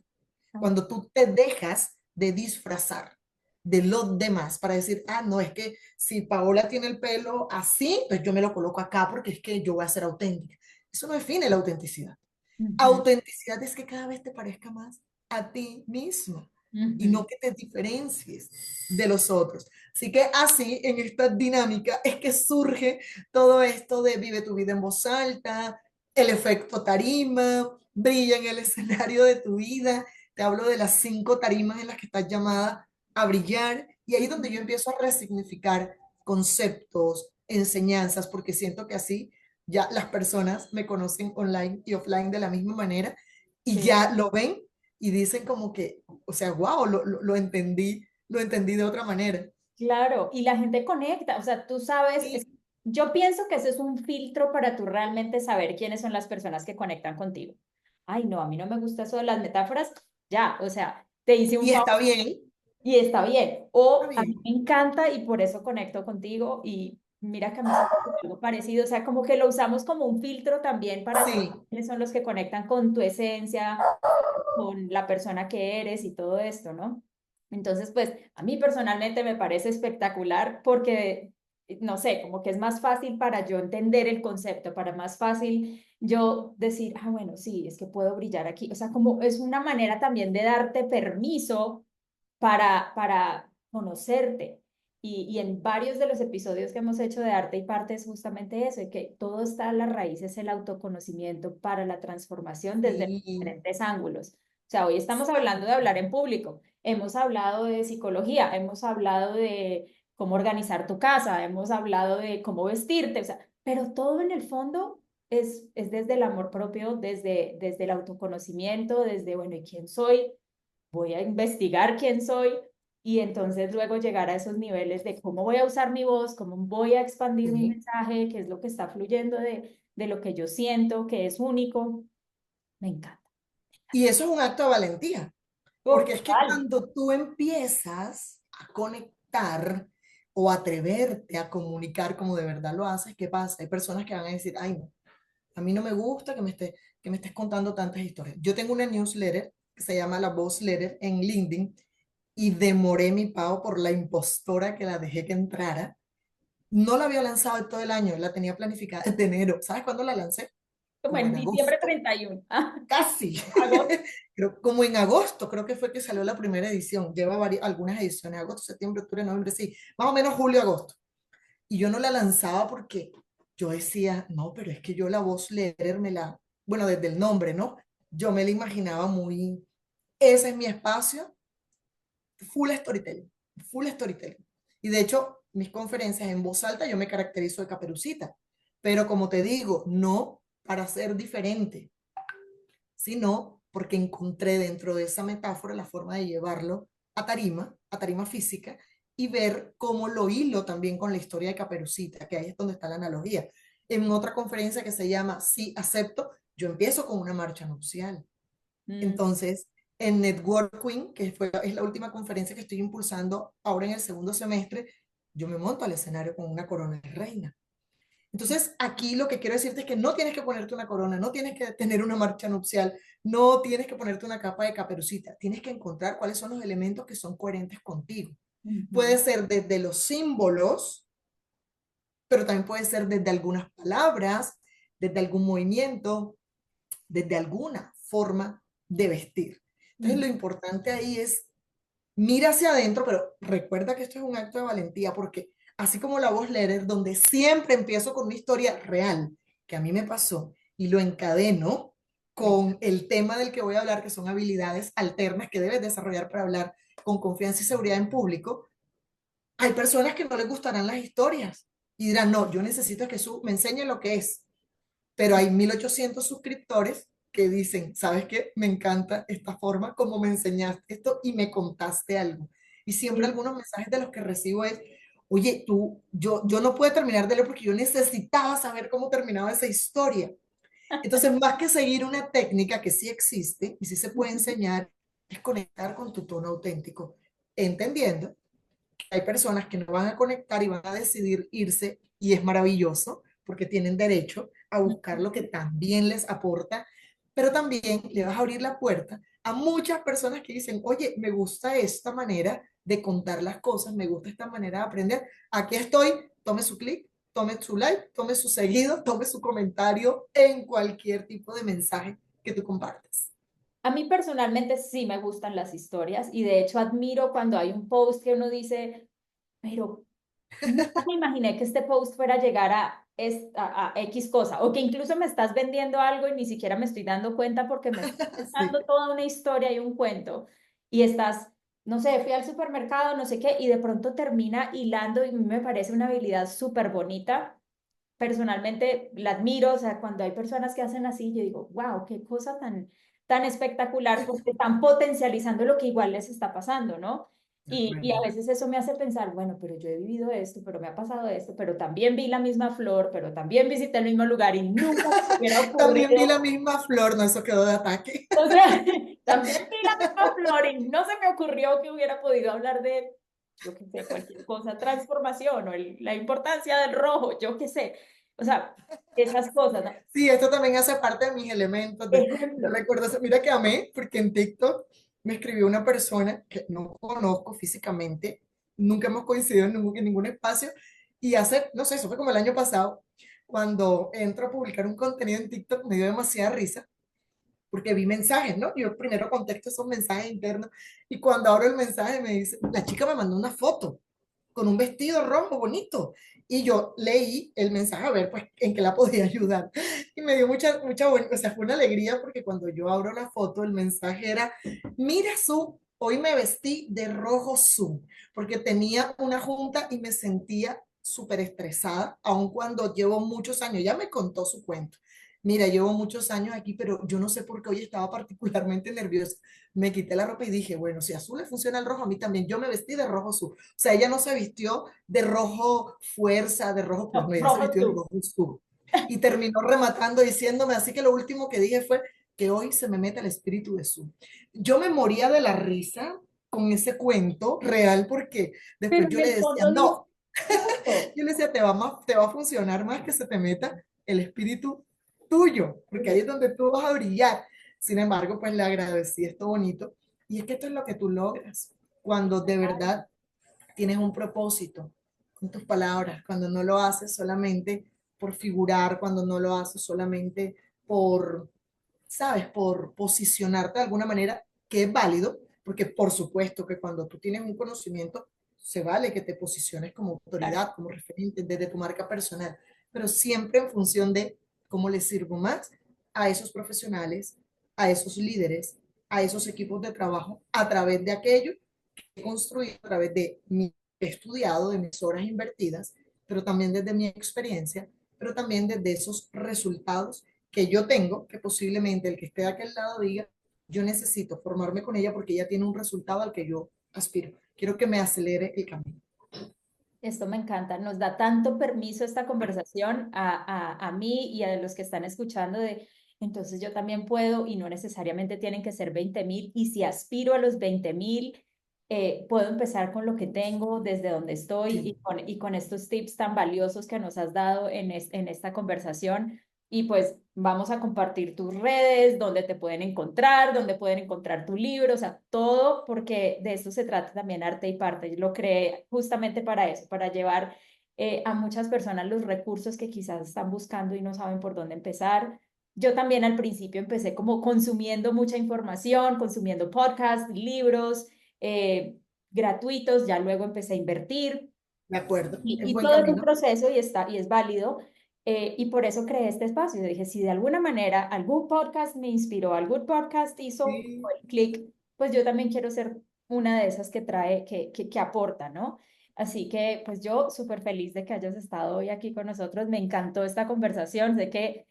Cuando tú te dejas de disfrazar de los demás para decir, no, es que si Paola tiene el pelo así, pues yo me lo coloco acá porque es que yo voy a ser auténtica. Eso no define la autenticidad. ujú, Autenticidad es que cada vez te parezca más a ti mismo. y Ujú. no que te diferencies de los otros. Así que así, en esta dinámica, es que surge todo esto de vive tu vida en voz alta, el efecto tarima, brilla en el escenario de tu vida. Te hablo de las 5 tarimas en las que estás llamada a brillar. Y ahí es donde yo empiezo a resignificar conceptos, enseñanzas, porque siento que así ya las personas me conocen online y offline de la misma manera y Sí. ya lo ven y dicen como que, o sea, wow, lo entendí de otra manera. Claro, y la gente conecta, o sea, tú sabes, Sí, yo pienso que eso es un filtro para tú realmente saber quiénes son las personas que conectan contigo. Ay, no, a mí no me gusta eso de las metáforas, ya, o sea, te hice un y está favor bien, y está bien. está O a mí bien. me encanta y por eso conecto contigo y mira que a mí se me ocurrió algo parecido, o sea, como que lo usamos como un filtro también para saber Sí, quiénes son los que conectan con tu esencia, con la persona que eres y todo esto, ¿no? Entonces, pues a mí personalmente me parece espectacular porque, no sé, como que es más fácil para yo entender el concepto, para más fácil yo decir, ah, bueno, sí, es que puedo brillar aquí. O sea, como es una manera también de darte permiso para conocerte. Y en varios de los episodios que hemos hecho de arte y parte es justamente eso, de que todo está a la raíz, es el autoconocimiento para la transformación desde sí, diferentes ángulos. O sea, hoy estamos hablando de hablar en público, hemos hablado de psicología, hemos hablado de cómo organizar tu casa, hemos hablado de cómo vestirte, o sea, pero todo en el fondo es desde el amor propio, desde el autoconocimiento, desde, bueno, ¿y quién soy? Voy a investigar quién soy y entonces luego llegar a esos niveles de cómo voy a usar mi voz, cómo voy a expandir mi sí. mensaje, qué es lo que está fluyendo de lo que yo siento, que es único. Me encanta. Y eso es un acto de valentía, Uf, porque es que total. cuando tú empiezas a conectar o atreverte a comunicar como de verdad lo haces, ¿qué pasa? Hay personas que van a decir, ay, no, a mí no me gusta que me estés contando tantas historias. Yo tengo una newsletter que se llama La Voz Letter en LinkedIn y demoré mi pago por la impostora que la dejé que entrara. No la había lanzado en todo el año, la tenía planificada desde enero. ¿Sabes cuándo la lancé? Como Como en en diciembre agosto, 31. Ah, casi. agosto. Como en agosto, creo que fue que salió la primera edición. Lleva algunas ediciones, agosto, septiembre, octubre, noviembre, sí, más o menos julio, agosto. Y yo no la lanzaba porque yo decía, no, pero es que yo la voz leer bueno, desde el nombre, ¿no? Yo me la imaginaba muy, ese es mi espacio, full storytelling, full storytelling. Y de hecho, mis conferencias en voz alta yo me caracterizo de caperucita, pero como te digo, no para ser diferente, sino porque encontré dentro de esa metáfora la forma de llevarlo a tarima física, y ver cómo lo hilo también con la historia de Caperucita, que ahí es donde está la analogía. En otra conferencia que se llama Sí, acepto, yo empiezo con una marcha nupcial. Mm, Entonces, en Networking, es la última conferencia que estoy impulsando ahora en el segundo semestre, yo me monto al escenario con una corona de reina. Entonces, aquí lo que quiero decirte es que no tienes que ponerte una corona, no tienes que tener una marcha nupcial, no tienes que ponerte una capa de caperucita, tienes que encontrar cuáles son los elementos que son coherentes contigo. ujú, Puede ser desde los símbolos, pero también puede ser desde algunas palabras, desde algún movimiento, desde alguna forma de vestir. Entonces, mm. lo importante ahí es mira hacia adentro, pero recuerda que esto es un acto de valentía porque así como la voz leer, donde siempre empiezo con una historia real que a mí me pasó y lo encadeno Me- con el tema del que voy a hablar, que son habilidades alternas que debes desarrollar para hablar con confianza y seguridad en público, hay personas que no les gustarán las historias y dirán, no, yo necesito que me enseñe lo que es, pero hay 1800 suscriptores que dicen, ¿sabes qué? Me encanta esta forma como me enseñaste esto y me contaste algo. Y siempre Sí. algunos mensajes de los que recibo es, oye, yo no puedo terminar de leer porque yo necesitaba saber cómo terminaba esa historia. Entonces, más que seguir una técnica que sí existe y sí se puede enseñar, es conectar con tu tono auténtico, entendiendo hay personas que no van a conectar y van a decidir irse y es maravilloso porque tienen derecho a buscar lo que también les aporta, pero también le vas a abrir la puerta a muchas personas que dicen, oye, me gusta esta manera de contar las cosas, me gusta esta manera de aprender, aquí estoy, tome su clic, tome su like, tome su seguido, tome su comentario en cualquier tipo de mensaje que tú compartas. A mí personalmente sí me gustan las historias y de hecho admiro cuando hay un post que uno dice, pero nunca me imaginé que este post fuera a llegar a X cosa, o que incluso me estás vendiendo algo y ni siquiera me estoy dando cuenta porque me estás Sí, contando toda una historia y un cuento, y estás, no sé, fui al supermercado, no sé qué, y de pronto termina hilando y me parece una habilidad súper bonita. Personalmente la admiro, o sea, cuando hay personas que hacen así, yo digo, wow, qué cosa tan espectacular, porque están potencializando lo que igual les está pasando, ¿no? de Y a acuerdo. veces eso me hace pensar, bueno, pero yo he vivido esto, pero me ha pasado esto, pero también vi la misma flor, pero también visité el mismo lugar y nunca se me hubiera También vi la ocurrido, misma flor, no, eso quedó de ataque. o sea, también vi la misma flor y no se me ocurrió que hubiera podido hablar de, yo qué sé, cualquier cosa, transformación o la importancia del rojo, yo qué sé. O sea, esas cosas, ¿no? Sí, esto también hace parte de mis elementos. De Ejemplo. recuerdo, mira que amé, porque en TikTok me escribió una persona que no conozco físicamente, nunca hemos coincidido en ningún espacio, y hace, no sé, eso fue como el año pasado, cuando entro a publicar un contenido en TikTok, me dio demasiada risa, porque vi mensajes, ¿no? Yo primero contesto esos mensajes internos, y cuando abro el mensaje me dice, la chica me mandó una foto con un vestido rojo bonito. Y yo leí el mensaje a ver pues en qué la podía ayudar. Y me dio mucha buena, o sea, fue una alegría porque cuando yo abro la foto, el mensaje era, mira Su, hoy me vestí de rojo Su, porque tenía una junta y me sentía súper estresada, aun cuando llevo muchos años, ya me contó su cuento. Mira, llevo muchos años aquí, pero yo no sé por qué hoy estaba particularmente nerviosa. Me quité la ropa y dije, bueno, si a azul le funciona el rojo, a mí también. Yo me vestí de rojo azul. O sea, ella no se vistió de rojo fuerza, de rojo, pues No, no, ella se rojo vistió de tú. rojo azul. Y terminó rematando diciéndome, así que lo último que dije fue que hoy se me mete el espíritu de Su. Yo me moría de la risa con ese cuento real porque Pero después en yo le el decía, fondo dice no, eso. yo le decía, te va a funcionar más que se te meta el espíritu tuyo, porque ahí es donde tú vas a brillar. Sin embargo, pues le agradecí esto bonito. Y es que esto es lo que tú logras cuando de verdad tienes un propósito con tus palabras, cuando no lo haces solamente por figurar, cuando no lo haces solamente por, sabes, por posicionarte de alguna manera, que es válido, porque por supuesto que cuando tú tienes un conocimiento, se vale que te posiciones como Claro, autoridad, como referente desde tu marca personal, pero siempre en función de cómo le sirvo más a esos profesionales, a esos líderes, a esos equipos de trabajo, a través de aquello he construido a través de mi estudiado, de mis horas invertidas, pero también desde mi experiencia, pero también desde esos resultados que yo tengo, que posiblemente el que esté de aquel lado diga, yo necesito formarme con ella porque ella tiene un resultado al que yo aspiro. Quiero que me acelere el camino. esto me encanta. Nos da tanto permiso esta conversación a mí y a los que están escuchando de, entonces yo también puedo y no necesariamente tienen que ser 20.000 y si aspiro a los 20.000, puedo empezar con lo que tengo, desde donde estoy Sí, y con estos tips tan valiosos que nos has dado en esta conversación. Y pues vamos a compartir tus redes, donde te pueden encontrar, donde pueden encontrar tu libro, o sea, todo porque de esto se trata también Arte y Parte. Yo lo creé justamente para eso, para llevar a muchas personas los recursos que quizás están buscando y no saben por dónde empezar. Yo también al principio empecé como consumiendo mucha información, consumiendo podcasts, libros gratuitos, ya luego empecé a invertir de acuerdo, es y buen todo es un camino. proceso y es válido. Y por eso creé este espacio. Yo dije, si de alguna manera algún podcast me inspiró, algún podcast hizo Sí, el clic, pues yo también quiero ser una de esas que trae, que aporta, ¿no? Así que pues yo súper feliz de que hayas estado hoy aquí con nosotros. Me encantó esta conversación. Sé que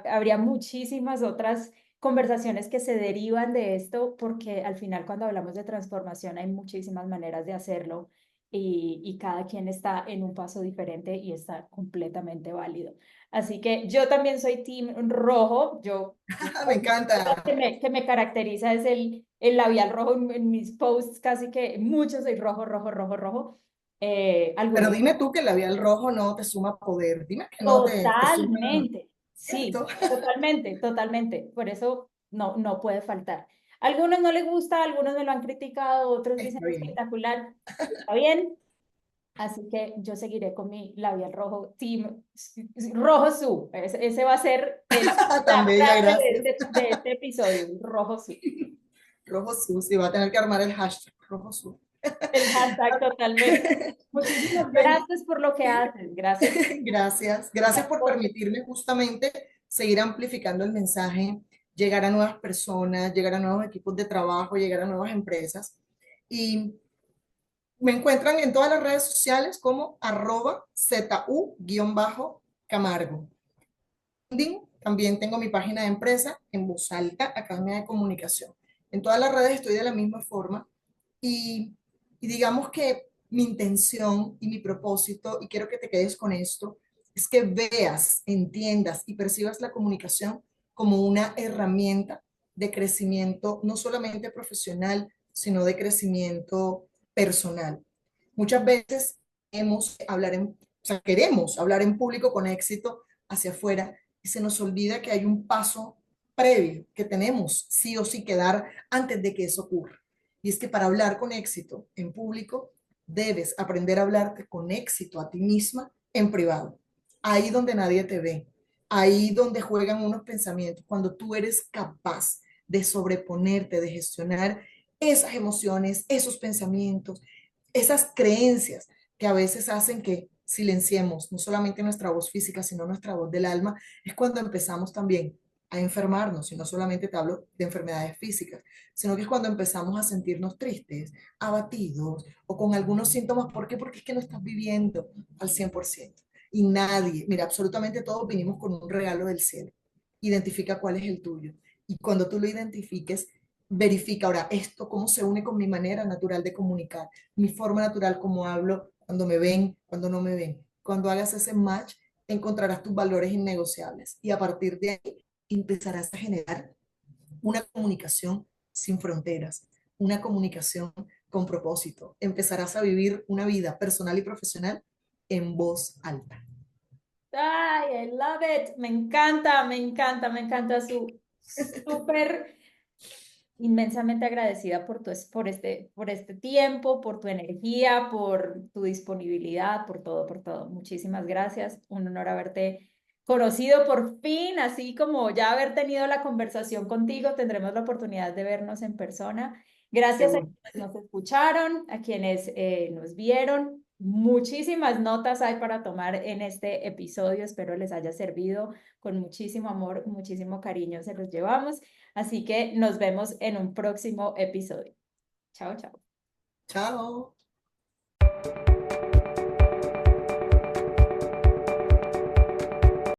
habría muchísimas otras conversaciones que se derivan de esto, porque al final cuando hablamos de transformación hay muchísimas maneras de hacerlo y cada quien está en un paso diferente y está completamente válido. Así que yo también soy team rojo, yo me que encanta. que me caracteriza es el labial rojo en mis posts, casi que mucho soy rojo, rojo, rojo, rojo. Pero Algunos dime tú que el labial rojo no te suma poder, dime que no te suma, totalmente, sí, ¿cierto? totalmente, totalmente. Por eso no puede faltar. A algunos no les gusta, algunos me lo han criticado, otros dicen Está bien. espectacular. Está bien, Así que yo seguiré con mi labial rojo, Team Rojo Su. Ese va a ser Tan la bella, frase gracias. de este episodio, Rojo Su. Rojo Susi, va a tener que armar el hashtag Rojo Susi. El hashtag totalmente. Muchísimas gracias por lo que haces. Gracias. Gracias, gracias por permitirme justamente seguir amplificando el mensaje, llegar a nuevas personas, llegar a nuevos equipos de trabajo, llegar a nuevas empresas. Y me encuentran en todas las redes sociales como @ZU_Camargo. También tengo mi página de empresa en Voz Alta, Academia de Comunicación. En todas las redes estoy de la misma forma y, y digamos que mi intención y mi propósito, y quiero que te quedes con esto, es que veas, entiendas y percibas la comunicación como una herramienta de crecimiento, no solamente profesional, sino de crecimiento personal. Muchas veces queremos hablar en público con éxito hacia afuera y se nos olvida que hay un paso previo que tenemos sí o sí que dar antes de que eso ocurra. Y es que para hablar con éxito en público, debes aprender a hablarte con éxito a ti misma en privado. Ahí donde nadie te ve, ahí donde juegan unos pensamientos, cuando tú eres capaz de sobreponerte, de gestionar esas emociones, esos pensamientos, esas creencias que a veces hacen que silenciemos no solamente nuestra voz física, sino nuestra voz del alma, es cuando empezamos también a enfermarnos, y no solamente te hablo de enfermedades físicas, sino que es cuando empezamos a sentirnos tristes, abatidos o con algunos síntomas. ¿Por qué? Porque es que no estás viviendo al 100%. Y nadie, mira, absolutamente todos vinimos con un regalo del cielo. Identifica cuál es el tuyo. Y cuando tú lo identifiques, verifica ahora esto, cómo se une con mi manera natural de comunicar, mi forma natural como hablo, cuando me ven, cuando no me ven. Cuando hagas ese match, encontrarás tus valores innegociables y a partir de ahí empezarás a generar una comunicación sin fronteras, una comunicación con propósito. Empezarás a vivir una vida personal y profesional en voz alta. Ay, I love it. Me encanta, me encanta, me encanta su súper inmensamente agradecida por por este tiempo, por tu energía, por tu disponibilidad, por todo, por todo. Muchísimas gracias. Un honor haberte conocido por fin, así como ya haber tenido la conversación contigo, tendremos la oportunidad de vernos en persona. Gracias a Seguro. quienes nos escucharon, a quienes nos vieron. Muchísimas notas hay para tomar en este episodio. Espero les haya servido con muchísimo amor, muchísimo cariño. Se los llevamos. Así que nos vemos en un próximo episodio. Chao, chao. Chao.